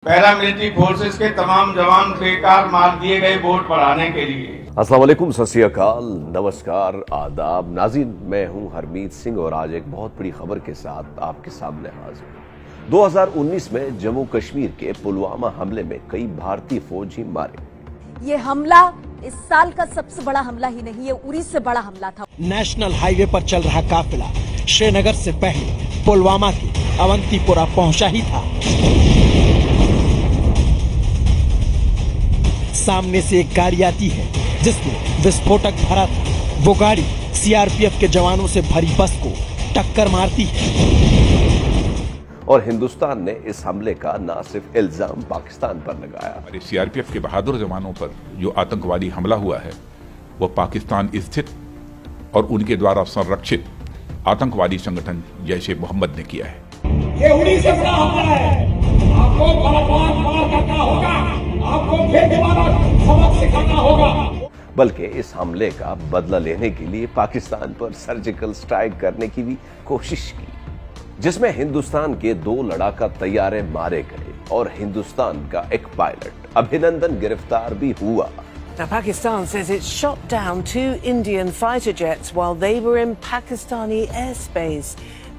Paramilitary forces के तमाम जवान बेकार मार दिए गए वोट बढ़ाने के लिए। अस्सलाम वालेकुम, सत श्री अकाल, नमस्कार, आदाब नाज़रीन, मैं हूं हरमीत सिंह और आज एक बहुत बड़ी खबर के साथ आपके सामने हाजिर हूं। 2019 में जम्मू कश्मीर के पुलवामा हमले में कई भारतीय फौजी मारे। ये हमला इस साल का सबसे बड़ा हमला ही नहीं, ये उरी से बड़ा हमला था। नेशनल हाईवे पर चल रहा काफिला श्रीनगर से पहले पुलवामा के अवंतीपुरा पहुंचा ही था। सामने से एक गाड़ी आती है जिसमें विस्फोटक भरा था। वो गाड़ी सीआरपीएफ के जवानों से भरी बस को टक्कर मारती है और हिंदुस्तान ने इस हमले का न सिर्फ इल्जाम पाकिस्तान पर लगाया। सीआरपीएफ के बहादुर जवानों पर जो आतंकवादी हमला हुआ है वो पाकिस्तान स्थित और उनके द्वारा संरक्षित आतंकवादी संगठन जैश ए मोहम्मद ने किया है। ये उड़ी से बड़ा हमला है। आपको बार करना होगा, आपको फिर दोबारा सबक सिखाना होगा। बल्कि इस हमले का बदला लेने के लिए पाकिस्तान पर सर्जिकल स्ट्राइक करने की भी कोशिश की, जिसमें हिंदुस्तान के 2 लड़ाका तैयारे मारे गए और हिंदुस्तान का एक पायलट अभिनंदन गिरफ्तार भी हुआ। Now, Pakistan says it shot down 2 Indian fighter jets while they were in Pakistani airspace.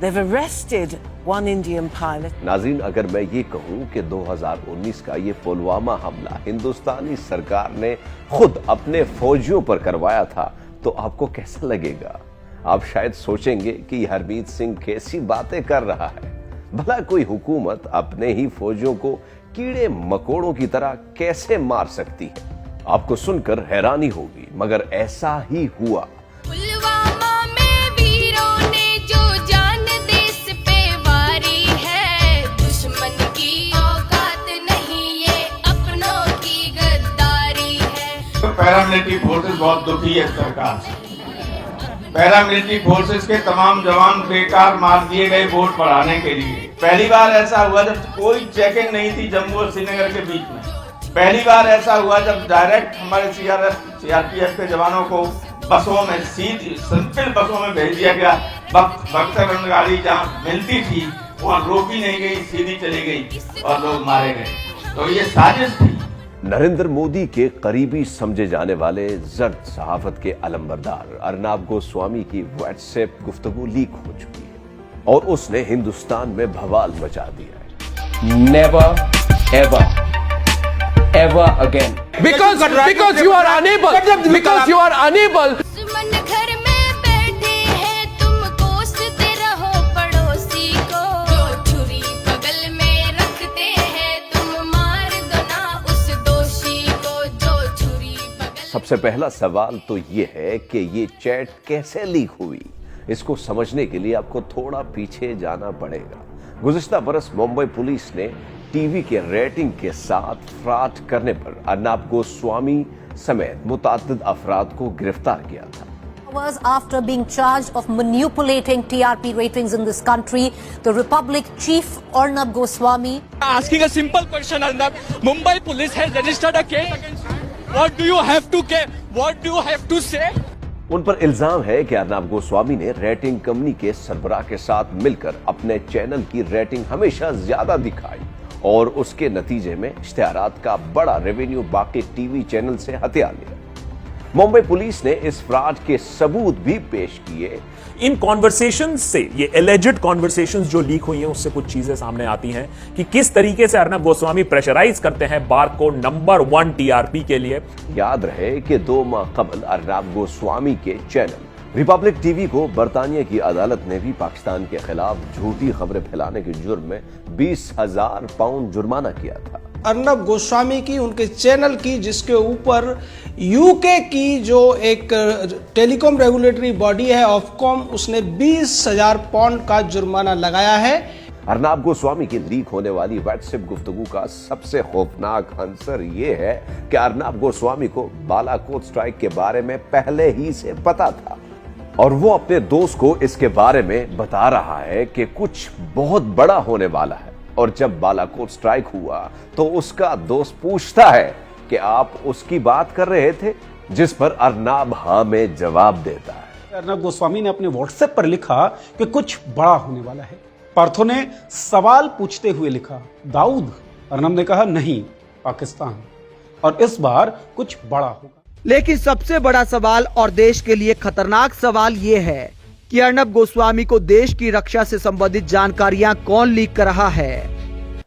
They've arrested 1 Indian pilot. नाज़रीन, अगर मैं ये कहूँ कि 2019 का ये पुलवामा हमला हिंदुस्तानी सरकार ने खुद अपने फौजियों पर करवाया था तो आपको कैसा लगेगा? आप शायद सोचेंगे कि हरमीत सिंह कैसी बातें कर रहा है। भला कोई हुकूमत अपने ही फौजियों को कीड़े मकोड़ों की तरह कैसे मार सकती है? आपको सुनकर हैरानी होगी, मगर ऐसा ही हुआ। पुलवामा में वीरों ने जो जान देश पे वारी है, दुश्मन की औकात नहीं, ये अपनों की गद्दारी है। पैरामिलिट्री फोर्सेस बहुत दुखी है सरकार से। पैरामिलिट्री फोर्सेस के तमाम जवान बेकार मार दिए गए वोट बढ़ाने के लिए। पहली बार ऐसा हुआ जब कोई चेकिंग नहीं थी जम्मू और श्रीनगर के बीच में। पहली बार ऐसा हुआ जब डायरेक्ट हमारे सीआरपीएफ के जवानों को बसों में, सीधी सिंपल बसों में भेज दिया गया। बख्तर गाड़ी जहाँ मिलती थी वहाँ रोकी नहीं गई, सीधी चली गई और लोग मारे गए। तो ये साजिश थी। नरेंद्र मोदी के करीबी समझे जाने वाले जर्द सहाफत के अलंबरदार अर्नाब गोस्वामी की व्हाट्सएप गुफ्तगू लीक हो चुकी है और उसने हिंदुस्तान में बवाल मचा दिया है। Never ever again because you are unable दुश्मन घर में बैठे हैं, तुम कोसते रहो पड़ोसी को, जो छुरी बगल में रखते हैं तुम मार दो ना उस दोषी को, जो छुरी बगल। सबसे पहला सवाल तो ये है कि ये चैट कैसे लीक हुई। इसको समझने के लिए आपको थोड़ा पीछे जाना पड़ेगा। गुज़िश्ता बरस मुंबई पुलिस ने टीवी के रेटिंग के साथ फ्रॉड करने पर अर्नाब गोस्वामी समेत मुतअद्दिद अफराद को गिरफ्तार किया था। Hours after being charged of manipulating TRP ratings in this country, the Republic Chief Arnab Goswami asking a simple question. Arnab, Mumbai police has registered a case against you. What do you have to say? उन पर इल्जाम है कि अर्नाब गोस्वामी ने rating company के सरबराह के साथ मिलकर अपने चैनल की रेटिंग हमेशा ज्यादा दिखाई और उसके नतीजे में इश्तिहारात का बड़ा रेवेन्यू बाकी टीवी चैनल से हथिया लिया। मुंबई पुलिस ने इस फ्रॉड के सबूत भी पेश किए। इन कॉन्वर्सेशंस से, ये एलिजिड कॉन्वर्सेशंस जो लीक हुई हैं, उससे कुछ चीजें सामने आती हैं कि किस तरीके से अर्नब गोस्वामी प्रेशराइज करते हैं बार को नंबर 1 टीआरपी के लिए। याद रहे कि 2 माह कबल अर्नब गोस्वामी के चैनल रिपब्लिक टीवी को बरतानिया की अदालत ने भी पाकिस्तान के खिलाफ झूठी खबरें फैलाने के जुर्म में 20,000 पाउंड जुर्माना किया था। अर्नब गोस्वामी की, उनके चैनल की, जिसके ऊपर यूके की जो एक टेलीकॉम रेगुलेटरी बॉडी है ऑफकॉम, उसने 20,000 पाउंड का जुर्माना लगाया है। अर्नाब गोस्वामी की लीक होने वाली व्हाट्सएप गुफ्तगू का सबसे खौफनाक आंसर ये है कि अर्नाब गोस्वामी को बालाकोट स्ट्राइक के बारे में पहले ही से पता था और वो अपने दोस्त को इसके बारे में बता रहा है कि कुछ बहुत बड़ा होने वाला है। और जब बालाकोट स्ट्राइक हुआ तो उसका दोस्त पूछता है कि आप उसकी बात कर रहे थे, जिस पर अर्नाब हाँ में जवाब देता है। अर्नब गोस्वामी ने अपने व्हाट्सएप पर लिखा कि कुछ बड़ा होने वाला है। पार्थो ने सवाल पूछते हुए लिखा, दाऊद अर्नब ने कहा नहीं, पाकिस्तान, और इस बार कुछ बड़ा होगा। लेकिन सबसे बड़ा सवाल और देश के लिए खतरनाक सवाल ये है कि अर्नब गोस्वामी को देश की रक्षा से संबंधित जानकारियां कौन लीक कर रहा है।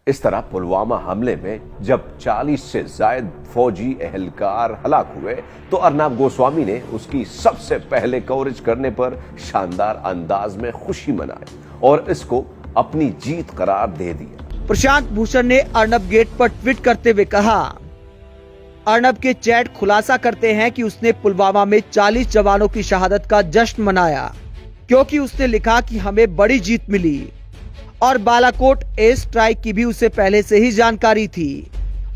इस तरह पुलवामा हमले में जब 40 से ज्यादा फौजी एहलकार हलाक हुए तो अर्नब गोस्वामी ने उसकी सबसे पहले कवरेज करने पर शानदार अंदाज में खुशी मनाई और इसको अपनी जीत करार दे दिया। प्रशांत भूषण ने अर्नब गेट पर ट्वीट करते हुए कहा, अर्नब के चैट खुलासा करते हैं कि उसने पुलवामा में 40 जवानों की शहादत का जश्न मनाया क्योंकि उसने लिखा कि हमें बड़ी जीत मिली और बालाकोट एयर स्ट्राइक की भी उसे पहले से ही जानकारी थी।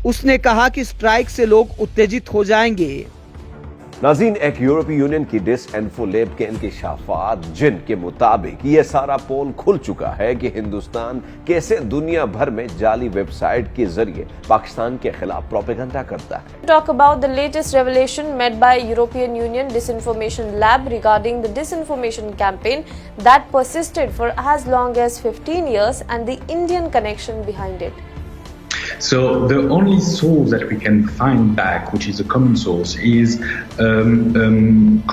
उसने कहा कि स्ट्राइक से लोग उत्तेजित हो जाएंगे। नाज़रीन, एक यूरोपीय यूनियन की डिसइन्फोलेब के इंकशाफात जिनके मुताबिक ये सारा पोल खुल चुका है कि हिंदुस्तान कैसे दुनिया भर में जाली वेबसाइट के जरिए पाकिस्तान के खिलाफ प्रोपेगेंडा करता है। Talk about the latest revelation made by European Union Disinformation Lab regarding the disinformation campaign that persisted for as long as 15 years and the Indian connection behind it. So the only source that we can find back, which is a common source, is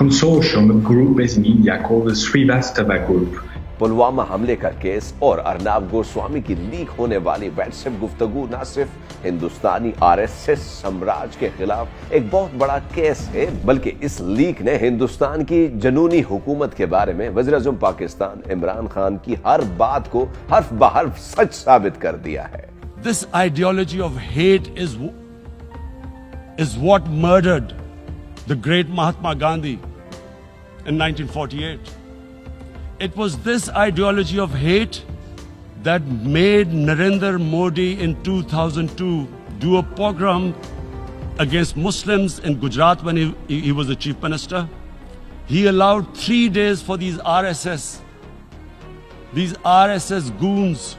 consortium, a group based in India called the Srivastava Group. Pulwama हमले का case और अर्नब गोस्वामी की leak होने वाली WhatsApp गुफ्तगू न सिर्फ हिंदुस्तानी RSS साम्राज्य के खिलाफ एक बहुत बड़ा केस है, बल्कि इस लीक ने हिंदुस्तान की जनूनी हुकूमत के बारे में वज़ीर-ए-आज़म पाकिस्तान इमरान खान की हर बात को हर्फ बहर्फ सच साबित कर दिया है। This ideology of hate is what murdered the great Mahatma Gandhi in 1948. It was this ideology of hate that made Narendra Modi in 2002 do a pogrom against Muslims in Gujarat when he was the chief minister. He allowed 3 days for these RSS goons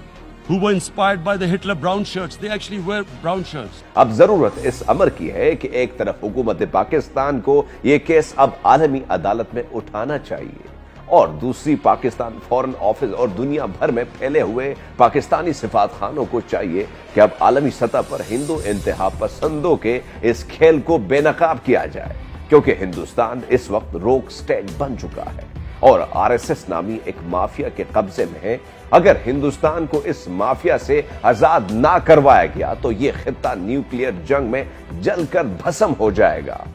who were inspired by the Hitler brown shirts. They actually wear brown shirts. अब जरूरत इस अमर की है कि एक तरफ हुकूमत पाकिस्तान को ये केस अब आलमी अदालत में उठाना चाहिए और दूसरी पाकिस्तान फॉरेन ऑफिस और दुनिया भर में फैले हुए पाकिस्तानी सिफारतखानों को चाहिए कि अब आलमी सतह पर हिंदू इंतहा पसंदों के इस खेल को बेनकाब किया जाए, क्योंकि हिंदुस्तान इस वक्त रोक स्टेज बन चुका है और आरएसएस नामी एक माफिया के कब्जे में है। अगर हिंदुस्तान को इस माफिया से आजाद ना करवाया गया तो ये खित्ता न्यूक्लियर जंग में जलकर भस्म हो जाएगा।